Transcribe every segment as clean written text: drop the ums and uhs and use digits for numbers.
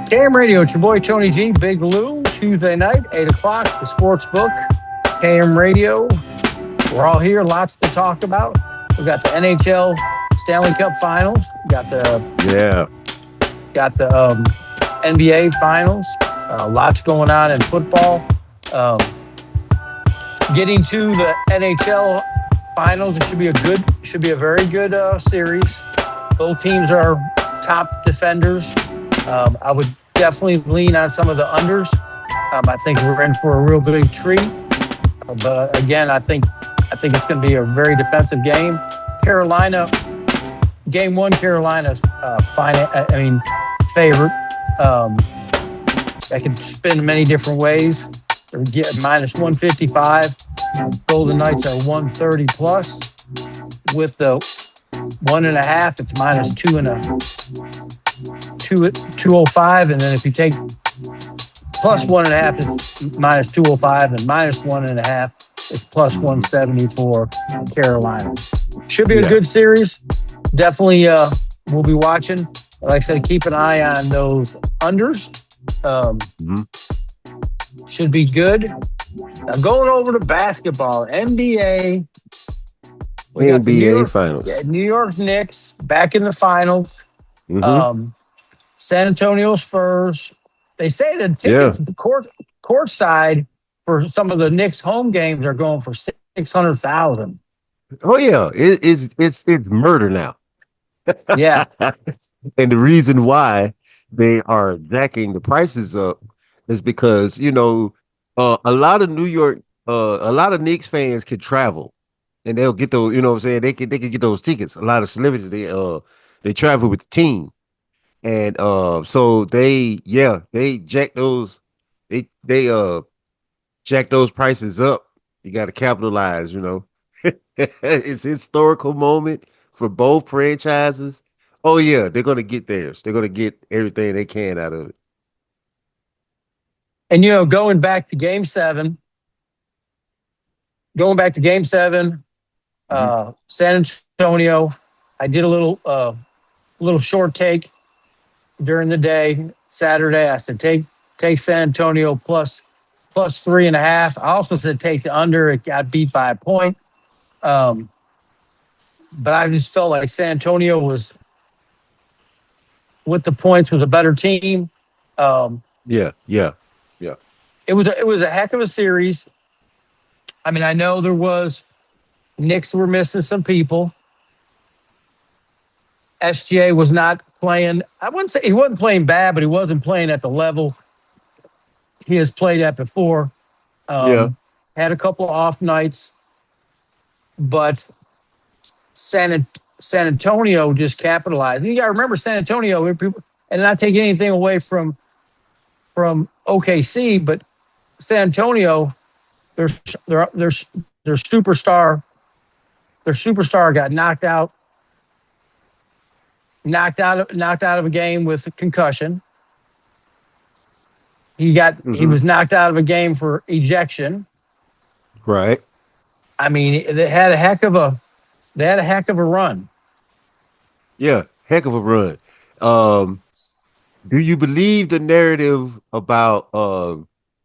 KM Radio, it's your boy Tony G, Big Lou, Tuesday night, 8 o'clock, the sports book, KM Radio. We're all here, lots to talk about. We've got the NHL Stanley Cup Finals. We got the NBA Finals. Lots going on in football. Getting to the NHL Finals, it should be a very good series. Both teams are top defenders. I would definitely lean on some of the unders. I think we're in for a real big treat. But again, I think it's going to be a very defensive game. Carolina, game one, Carolina's favorite. That can spin many different ways. They get minus 155. Golden Knights are 130 plus. With the 1.5, it's minus 205, and then if you take plus 1.5, it's minus 205, and minus 1.5, it's plus 170 for Carolina. Should be a good series. Definitely, we'll be watching. Like I said, keep an eye on those unders. Should be good. Now going over to basketball, NBA. We got the NBA Finals. New York Knicks back in the finals. San Antonio Spurs. They say the tickets, the court side for some of the Knicks home games are going for $600,000. Oh yeah, it's murder now. Yeah, and the reason why they are jacking the prices up is because a lot of a lot of Knicks fans can travel, and they'll get those. You know what I'm saying? They can get those tickets. A lot of celebrities they travel with the team. And so they jack those jack those prices up. You got to capitalize, It's a historical moment for both franchises. Oh yeah, they're gonna get theirs. They're gonna get everything they can out of it. and going back to Game 7, San Antonio. I did a little short take during the day, Saturday. I said, take San Antonio plus 3.5. I also said take the under. It got beat by a point. But I just felt like San Antonio was, with the points, was a better team. Yeah. It was a heck of a series. I mean, I know Knicks were missing some people. SGA was not playing. I wouldn't say he wasn't playing bad, but he wasn't playing at the level he has played at before. Had a couple of off nights, but San Antonio just capitalized. And you got to remember San Antonio, and not taking anything away from OKC, but San Antonio, their superstar got knocked out of a game with a concussion. He was knocked out of a game for ejection. Right. I mean, they had a heck of a run. Yeah, heck of a run. Do you believe the narrative about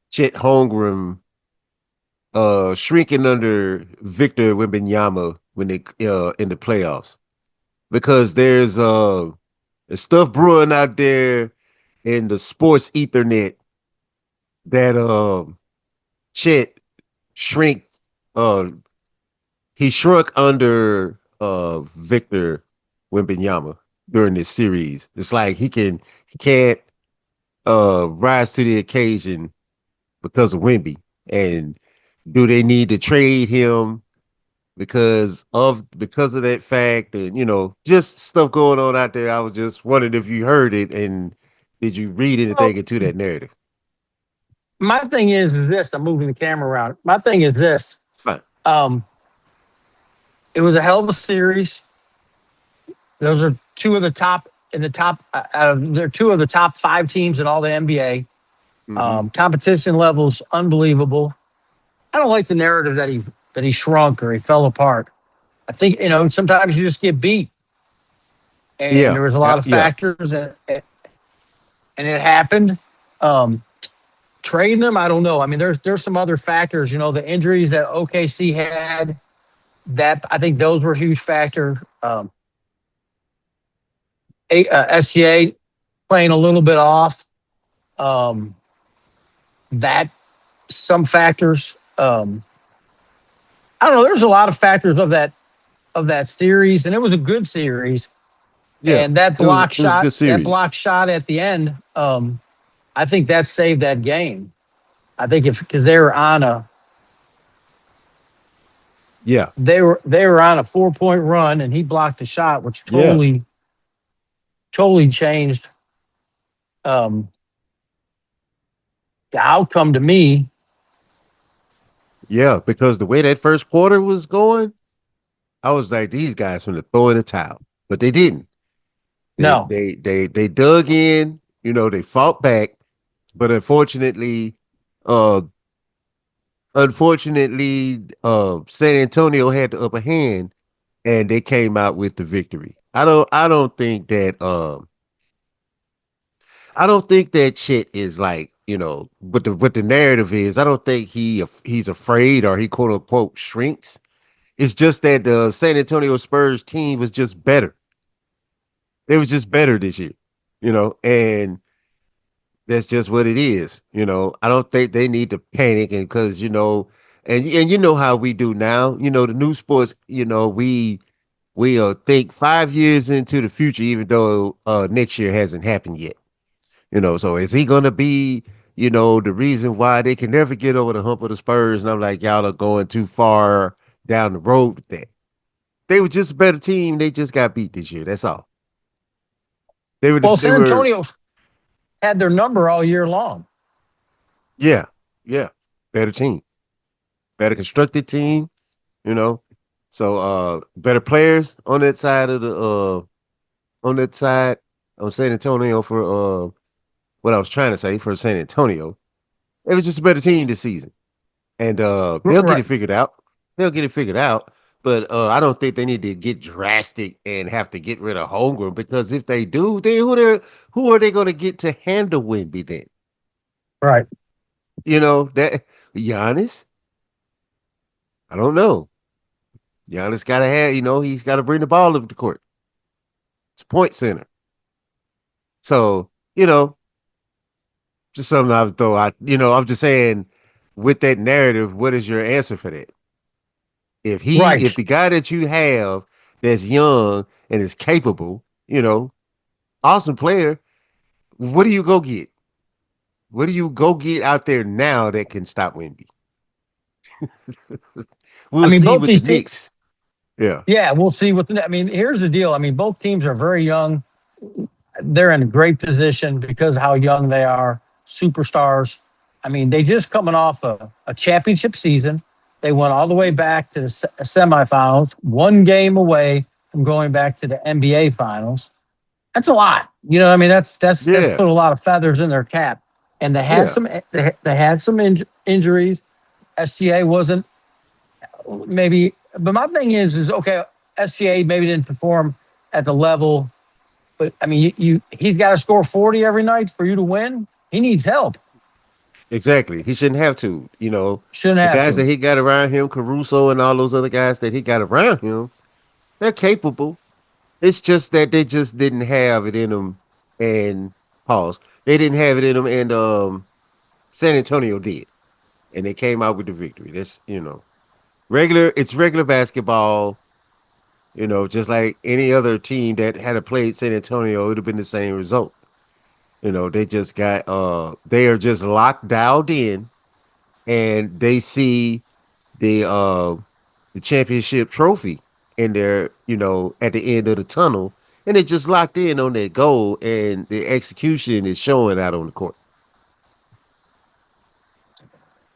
Chet Holmgren shrinking under Victor Wembanyama when they in the playoffs? Because there's stuff brewing out there in the sports ethernet that Chet shrink he shrunk under Victor Wembanyama during this series. It's like he can't rise to the occasion because of Wemby. And do they need to trade him because of that fact, and just stuff going on out there? I was just wondering if you heard it, and did you read anything into that narrative? My thing is this. I'm moving the camera around. My thing is this. Fine. It was a hell of a series. Those are two of the top they're two of the top 5 teams in all the NBA. Competition levels unbelievable. I don't like the narrative that he shrunk or he fell apart. I think sometimes you just get beat, and there was a lot of factors, and and it happened. Um, Trading them, I don't know. I mean, there's some other factors. The injuries that OKC had. That I think those were a huge factor. SGA playing a little bit off. Um, that some factors. I don't know. There's a lot of factors of that series, and it was a good series. Yeah, And that it was block it was a shot, good series. at the end, I think that saved that game. I think if because Yeah, they were on a 4-point run, and he blocked the shot, which yeah, totally changed um, the outcome to me. yeah. Because the way that first quarter was going, I was like, these guys from the throw in the towel, but they didn't. They No, they they they dug in. They fought back, but uh, San Antonio had the upper hand, and they came out with the victory. I don't think that shit is like, what the narrative is. I don't think he's afraid or he quote unquote shrinks. It's just that the San Antonio Spurs team was just better. They was just better this year, and that's just what it is. I don't think they need to panic, and because and you know how we do now. The new sports. We think 5 years into the future, even though next year hasn't happened yet. So is he gonna be, the reason why they can never get over the hump of the Spurs? And I'm like, y'all are going too far down the road with that. They were just a better team. They just got beat this year. That's all. They were. well, They San were. Antonio had their number all year long. Yeah, yeah. Better team. Better constructed team. You know. So better players on that side of the on that side on San Antonio for what I was trying to say for San Antonio. It was just a better team this season. And they'll get Right. it figured out. They'll get it figured out. But I don't think they need to get drastic and have to get rid of Holmgren, because if they do, then who are they going to get to handle Wimby then? Right. That Giannis. I don't know. Giannis got to have. He's got to bring the ball up the court. It's point center. So just something I would throw out. I'm just saying, with that narrative, what is your answer for that? If Right. the guy that you have that's young and is capable, awesome player, what do you go get? What do you go get out there now that can stop Wemby? I We'll mean, see both with the these teams. Knicks. Yeah. Yeah, we'll see what I mean, here's the deal. I mean, both teams are very young. They're in a great position because of how young they are. Superstars. I mean, they just coming off a championship season. They went all the way back to the semifinals, one game away from going back to the NBA finals. That's a lot. I mean, that's Yeah. put a lot of feathers in their cap. And Yeah. they had some injuries. SGA wasn't maybe, but my thing is okay. SGA maybe didn't perform at the level, but I mean, he's got to score 40 every night for you to win. He needs help. Exactly. He shouldn't have to. Shouldn't The have guys that to. he got around him, Caruso and all those other guys that he got around him, they're capable. It's just that they just didn't have it in them. And pause. They didn't have it in them, and San Antonio did, and they came out with the victory. That's regular. It's regular basketball. Just like any other team that had a played San Antonio, it would have been the same result. They just got they are just locked dialed in, and they see the championship trophy in there, at the end of the tunnel, and they just locked in on that goal, and the execution is showing out on the court.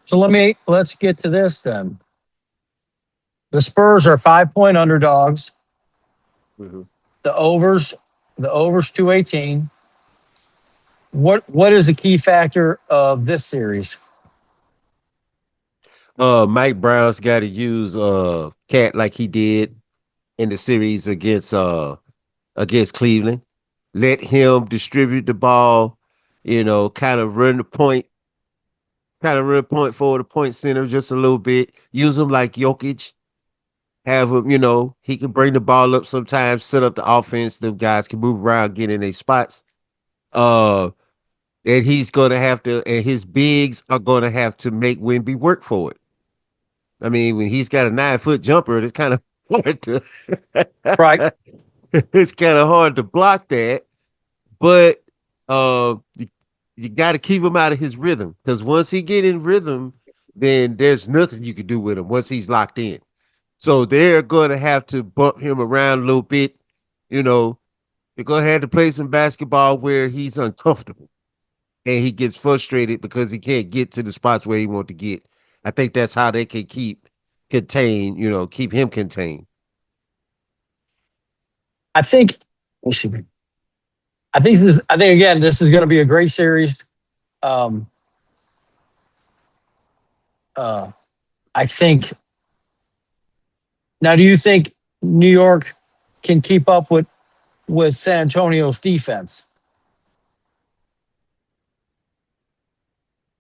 So let's get to this then. The Spurs are 5-point underdogs. Mhm. The overs, the overs 218. What is the key factor of this series? Mike Brown's got to use Cat like he did in the series against Cleveland. Let him distribute the ball. kind of run the point, forward, the point center just a little bit. Use him like Jokic. Have him, he can bring the ball up sometimes, set up the offense. Them guys can move around, get in their spots. Uh, and he's gonna have to, and his bigs are gonna have to make Wemby work for it. I mean, when he's got a 9 foot jumper, it's kind of hard to, Right. it's kind of hard to block that. But you got to keep him out of his rhythm because once he get in rhythm, then there's nothing you can do with him once he's locked in. So they're going to have to bump him around a little bit. You know, they're going to have to play some basketball where he's uncomfortable and he gets frustrated because he can't get to the spots where he wants to get. I think that's how they can keep him contained. I think. Let me see. I think again, this is going to be a great series. Um, uh, I think. Now, do you think New York can keep up with San Antonio's defense?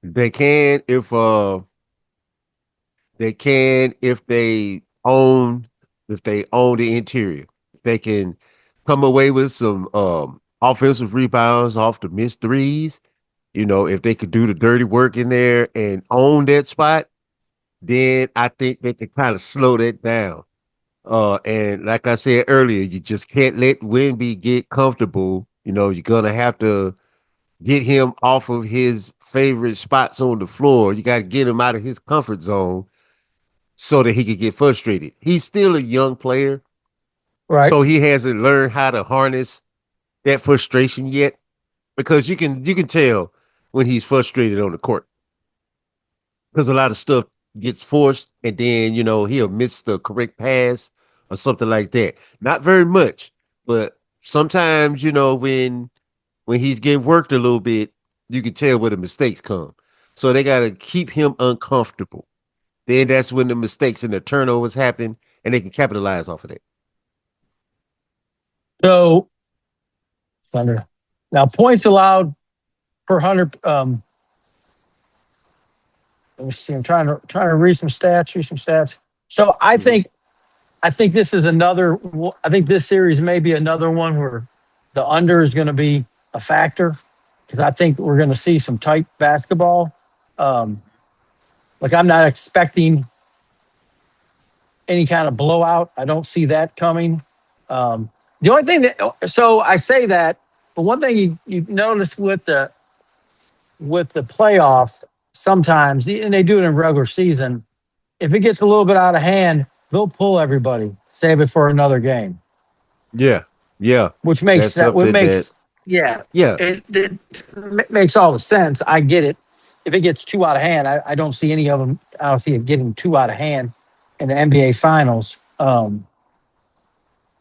They can if they own the interior. If they can come away with some offensive rebounds off the missed threes, if they could do the dirty work in there and own that spot, then I think they can kind of slow that down. And like I said earlier, you just can't let Wemby get comfortable. You're gonna have to get him off of his favorite spots on the floor. You got to get him out of his comfort zone so that he could get frustrated. He's still a young player, Right. so he hasn't learned how to harness that frustration yet. Because you can tell when he's frustrated on the court because a lot of stuff gets forced, and then he'll miss the correct pass or something like that. Not very much, but sometimes when he's getting worked a little bit, you can tell where the mistakes come. So they got to keep him uncomfortable. Then that's when the mistakes and the turnovers happen, and they can capitalize off of that. So Thunder. Now, points allowed per 100. Let me see. I'm trying to read some stats. Read some stats. So Mhm. I think this is another. I think this series may be another one where the under is going to be a factor because I think we're going to see some tight basketball. Um, like I'm not expecting any kind of blowout. I don't see that coming. The only thing that so I say that, but one thing you notice with the playoffs sometimes, and they do it in regular season, if it gets a little bit out of hand, they'll pull everybody, save it for another game, Yeah, yeah, which makes that's that what something that makes yeah, yeah, it makes all the sense. I get it. If it gets too out of hand, I don't see any of them. I don't see it getting too out of hand in the NBA Finals.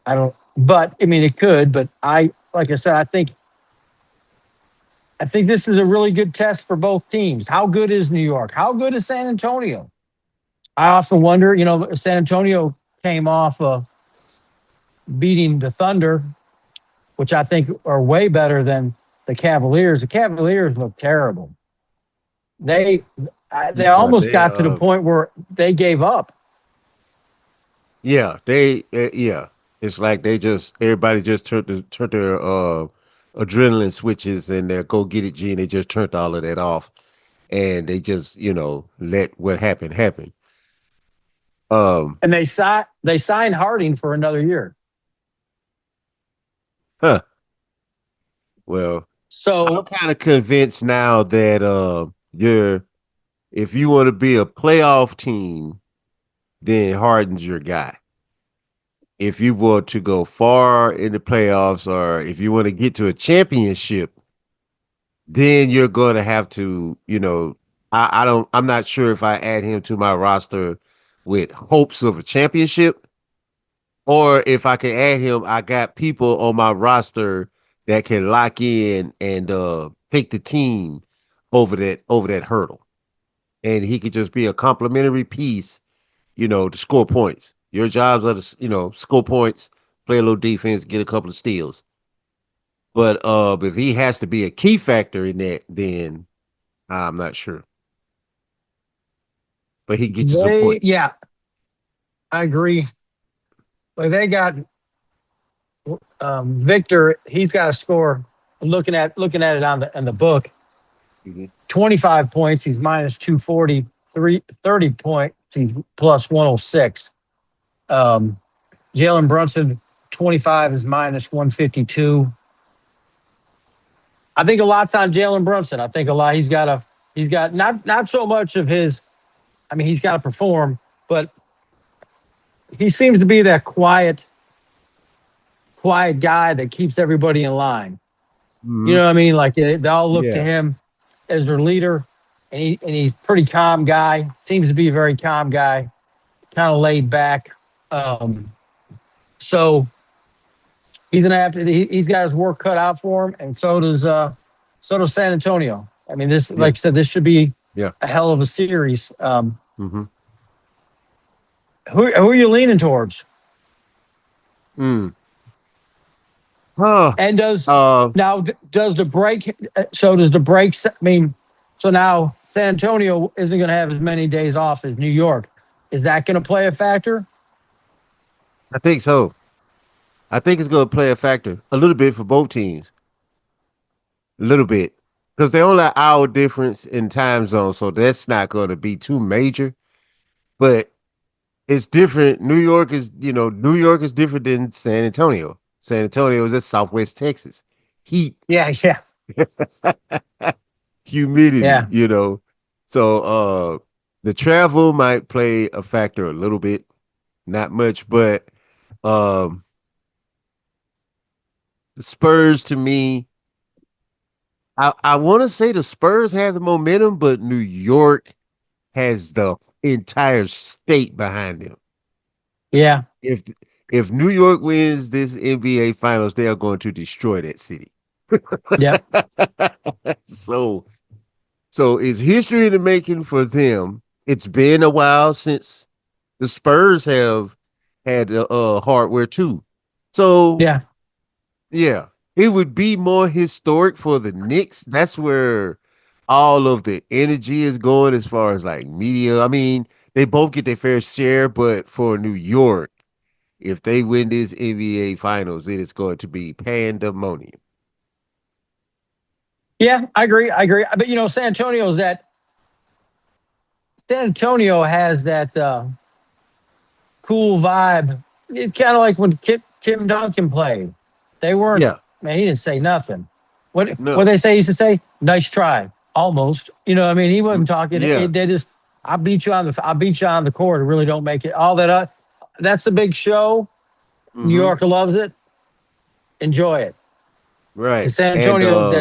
I don't, but I mean it could. But like I said, I think this is a really good test for both teams. How good is New York? How good is San Antonio? I often wonder, San Antonio came off beating the Thunder, which I think are way better than the Cavaliers. The Cavaliers look terrible. They they yeah, almost got to the point where they gave up. yeah. It's like everybody just turned their adrenaline switches and their go get it gene. They just turned all of that off, and they just let what happened happen. Um, And they signed Harding for another year. huh. Well, I'm So kind of convinced now that you're if you want to be a playoff team, then Harden's your guy. If you want to go far in the playoffs, or if you want to get to a championship, then you're going to have to, I'm not sure if I add him to my roster with hopes of a championship, or if I can add him, I got people on my roster that can lock in and take the team over that hurdle. And he could just be a complimentary piece, to score points. Your jobs are to, score points, play a little defense, get a couple of steals. But if he has to be a key factor in that, then I'm not sure. But he gets you some points. Yeah, I agree. But they got Victor. He's got to score. Looking at it on the book. Mhm. 25 points. He's minus 240. 30 points. He's plus 106. Um, Jalen Brunson, 25 is minus 152. I think a lot's on Jalen Brunson. I think a lot he's got not so much of his. I mean, he's got to perform, but he seems to be that quiet guy that keeps everybody in line. You Mhm. know what I mean? Like they all look to Yeah. him as their leader, and he's pretty calm guy. Seems to be a very calm guy, kind of laid back. Um, so he's gonna have to. He's got his work cut out for him, and so does San Antonio. I mean, this, Yeah. like I said, this should be Yeah. a hell of a series. Mm-hmm. Who are you leaning towards? Mm. Huh. And Uh, does the break? So does the breaks? I mean, so now San Antonio isn't going to have as many days off as New York. Is that going to play a factor? I think so. I think it's going to play a factor a little bit for both teams. A little bit. Because they only an hour difference in time zone, so that's not going to be too major. But it's different. New York is different than San Antonio. San Antonio is in Southwest Texas. Heat, Yeah, yeah, humidity, yeah, So the travel might play a factor a little bit, not much, but um the Spurs to me, I want to say the Spurs have the momentum, but New York has the entire state behind them. yeah. If if New York wins this NBA Finals, they are going to destroy that city. Yep. so so it's history in the making for them. It's been a while since the Spurs have had hardware too. So Yeah. yeah, it would be more historic for the Knicks. That's where all of the energy is going as far as like media. I mean, they both get their fair share, but for New York, if they win this NBA Finals, it is going to be pandemonium. Yeah, I agree. I agree. But San Antonio has that cool vibe. It's kind of like when Tim Duncan played. They weren't, Yeah, man, he didn't say nothing. What no, they say he used to say, nice try. Almost. You know, what I mean, he wasn't talking. yeah, They just I beat you on the court. It really don't make it. All that that's a big show. New mm-hmm, York loves it. Enjoy it. And right, San and Antonio,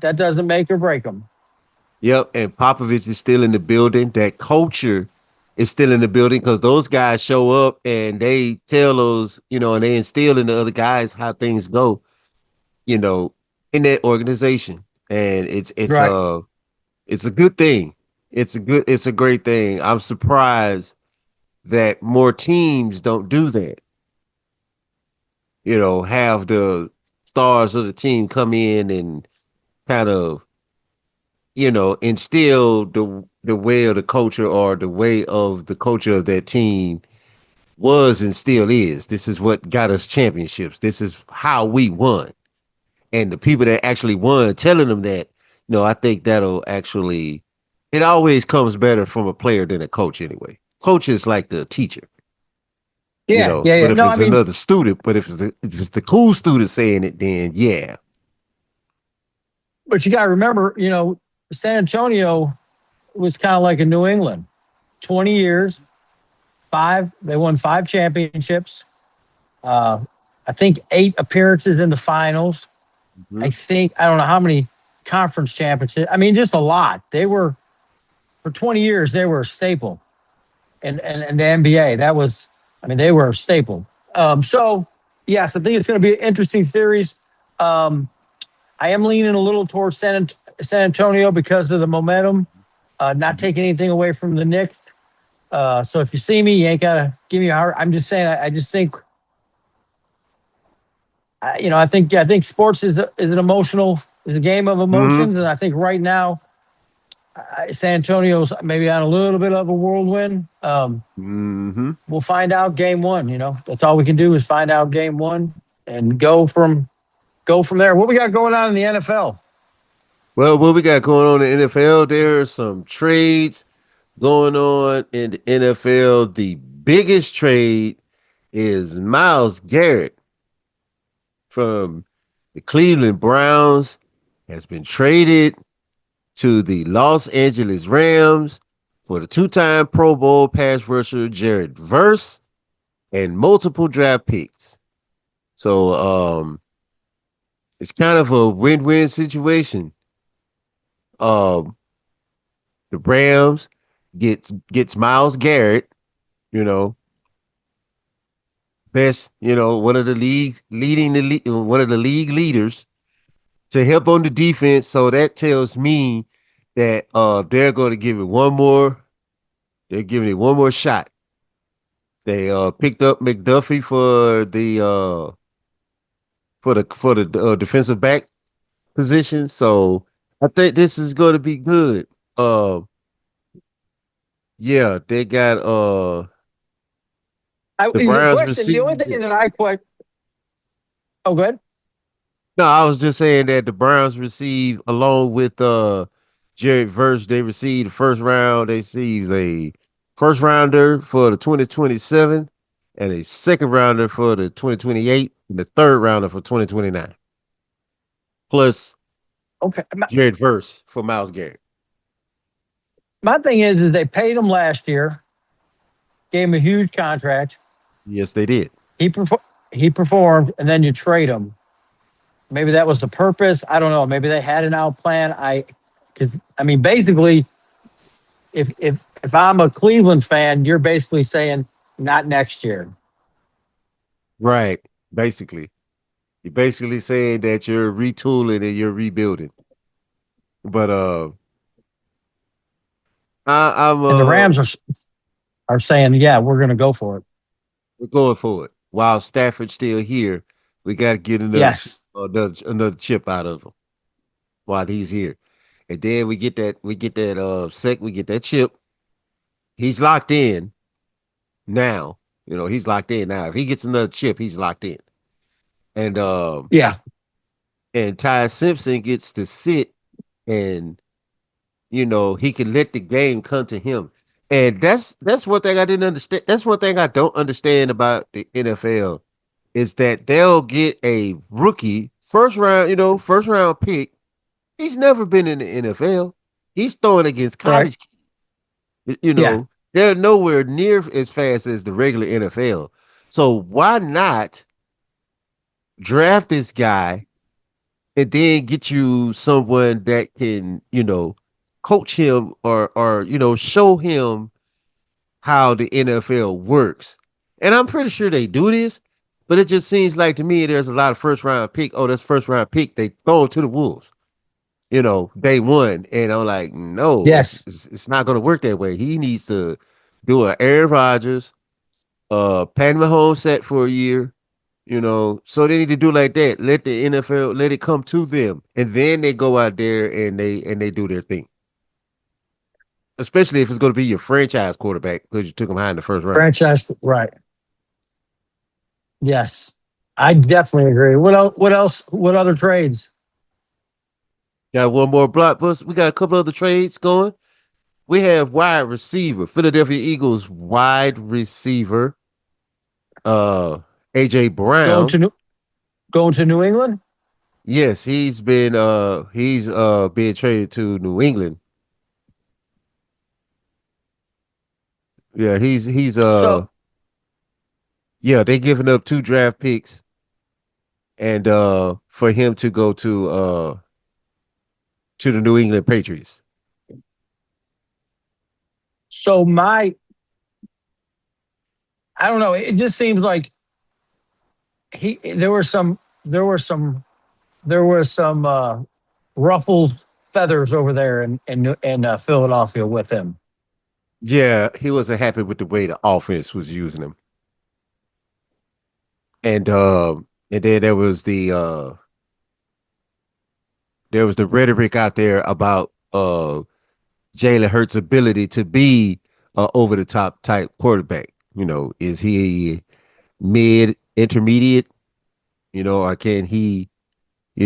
that doesn't make or break them. yep, and Popovich is still in the building. That culture is still in the building because those guys show up and they tell those, and they instill in the other guys how things go, you know, in that organization, and Right. it's a good thing. It's a great thing. I'm surprised that more teams don't do that. Have the stars of the team come in and kind of, instill the way of the culture or the way of the culture of that team was and still is. This is what got us championships. This is how we won. And the people that actually won telling them that, I think that'll actually it always comes better from a player than a coach anyway. Coach is like the teacher. Yeah. Yeah. Yeah. But if No, I it's mean, another student, but if it's the cool student saying it, then yeah. but you got to remember, San Antonio was kind of like a New England. 20 years, they won five championships. Uh, I think eight appearances in the finals. Mhm. I don't know how many conference championships. I mean, just a lot. For 20 years, they were a staple and the NBA. They were a staple. So, yes, I think it's going to be an interesting series. Um, I am leaning a little towards San Antonio because of the momentum, not taking anything away from the Knicks. So if you see me, you ain't got to give me a hard. I'm just saying, I just think I think sports is an emotional is a game of Hmm. emotions, and I think right now San Antonio's maybe on a little bit of a whirlwind. Hmm. We'll find out game one. That's all we can do is find out game one and go from there. What we got going on in the NFL? Well, what we got going on in the NFL? There are some trades going on in the NFL. The biggest trade is Miles Garrett from the Cleveland Browns has been traded to the Los Angeles Rams for the two-time Pro Bowl pass rusher Jared Verse and multiple draft picks. So it's kind of a win-win situation. Um the Rams gets Miles Garrett, you know, best, one of the league leading one of the league leaders to help on the defense. So that tells me that they're going to give it one more. They're giving it one more shot. They picked up McDuffie for the defensive back position. So I think this is going to be good. Uh, yeah, they got the The Browns question, the only received. thing that I quite oh good. No, I was just saying that the Browns received, along with Jared Verse, they received the first round. They received a first rounder for the 2027 and a second rounder for the 2028 and the third rounder for 2029. Plus Okay, Jared Verse for Miles Garrett. my thing is they paid him last year, gave him a huge contract. Yes, they did. He perfor- he performed, and then you trade him. Maybe that was the purpose. I don't know. Maybe they had an out plan. Because basically, if I'm a Cleveland fan, you're basically saying not next year. Right. Basically. You're basically saying that you're retooling and you're rebuilding. But I'm And the Rams are saying, yeah, we're going to go for it. we're going for it. While Stafford's still here, we got to get Yes. another chip out of him while he's here, and then we get that chip. He's locked in now. He's locked in now. If he gets another chip, he's locked in. And Yeah. Ty Simpson gets to sit, and he can let the game come to him. And that's one thing I didn't understand. That's one thing I don't understand about the NFL is that they'll get a rookie first round pick. He's never been in the NFL. He's throwing against Right. college kids. Yeah. They're nowhere near as fast as the regular NFL. So why not draft this guy and then get you someone that can, coach him or show him how the NFL works. And I'm pretty sure they do this, but it just seems like to me there's a lot of first round pick. Oh, that's first round pick. They throw it to the Wolves, day one. And I'm like, no, it's Yes. it's, it's not going to work that way. He needs to do an Aaron Rodgers, Pat Mahomes set for a year. So they need to do like that. Let the NFL let it come to them, and then they go out there and they do their thing. Especially if it's going to be your franchise quarterback because you took him high in the first round. Franchise. Right. Yes. I definitely agree. What else? What else? What other trades? Got one more blockbuster. We got a couple other trades going. We have wide receiver, Philadelphia Eagles wide receiver, uh, AJ Going Brown. to New, going to New England? Yes, he's being traded to New England. Yeah, So yeah, they giving up two draft picks and for him to go to the New England Patriots. so I don't know. It just seems like he there were some there were some ruffled feathers over there in Philadelphia with him. Yeah, he wasn't happy with the way the offense was using him. And And then there was the rhetoric out there about Jalen Hurts' ability to be over the top type quarterback. Is he mid intermediate? Or you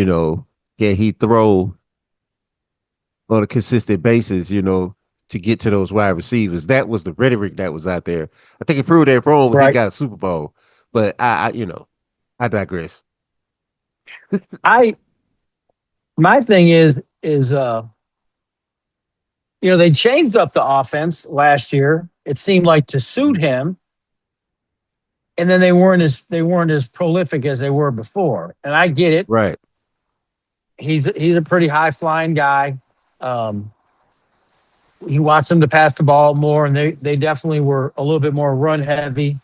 know, can he throw on a consistent basis? To get to those wide receivers. That was the rhetoric that was out there. I think he proved that wrong when he Right. got a Super Bowl. But I digress. I my thing is they changed up the offense last year. It seemed like to suit him, and then they weren't as prolific as they were before. And I get it. Right. He's a pretty high flying guy. Um, he wants them to pass the ball more, and they definitely were a little bit more run heavy.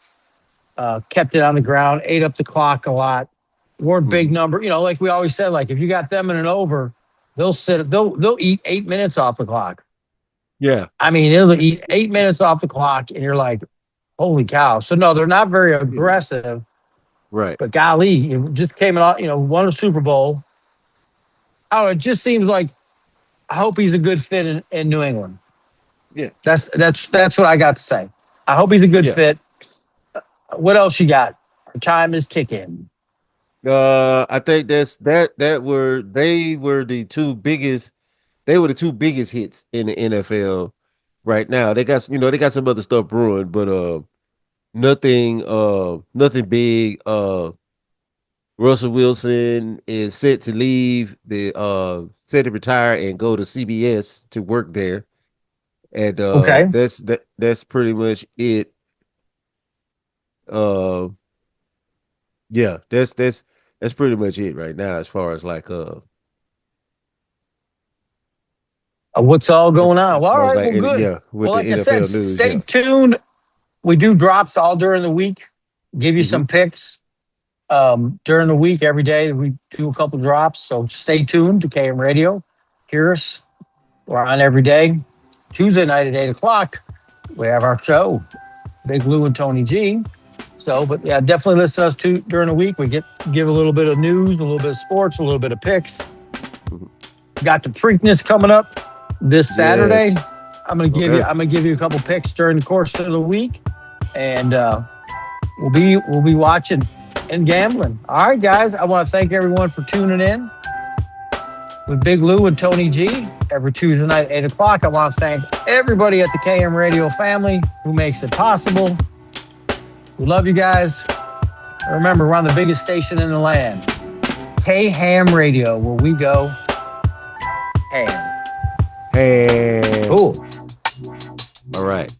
Kept it on the ground, ate up the clock a lot. Weren't big Mhm. number, like we always said. Like if you got them in an over, they'll eat 8 minutes off the clock. Yeah. I mean, they'll eat 8 minutes off the clock, and you're like, holy cow. So no, they're not very Yeah. aggressive. Right. But golly, it just came out, won a Super Bowl. I don't know, it just seems like I hope he's a good fit in New England. Yeah. That's what I got to say. I hope he's a good Yeah. fit. What else you got? Our time is ticking. I think that were they were the two biggest hits in the NFL right now. They got some other stuff brewing, but nothing big. Russell Wilson is set to leave the set to retire and go to CBS to work there. And Okay. that's pretty much it. Uh yeah, that's pretty much it right now as far as like What's all going on? as Well, all far as right. like Well, good. yeah, with Well, the like I said, NFL news, stay yeah. tuned. We do drops all during the week. Give you Hmm. some picks during the week every day. We do a couple drops. So stay tuned to KM Radio. Hear us. We're on every day. Tuesday night at 8 o'clock, we have our show, Big Lou and Tony G. So, but yeah, definitely listen to us too during the week. We give a little bit of news, a little bit of sports, a little bit of picks. Got the Preakness coming up this Saturday. Yes. I'm gonna give you Okay. I'm gonna give you a couple picks during the course of the week, and we'll be watching and gambling. All right, guys. I want to thank everyone for tuning in with Big Lou and Tony G every Tuesday night at 8 o'clock. I want to thank everybody at the KM Radio family who makes it possible. We love you guys. Remember, we're on the biggest station in the land, K Ham Radio, where we go ham. Hey. Cool. All right.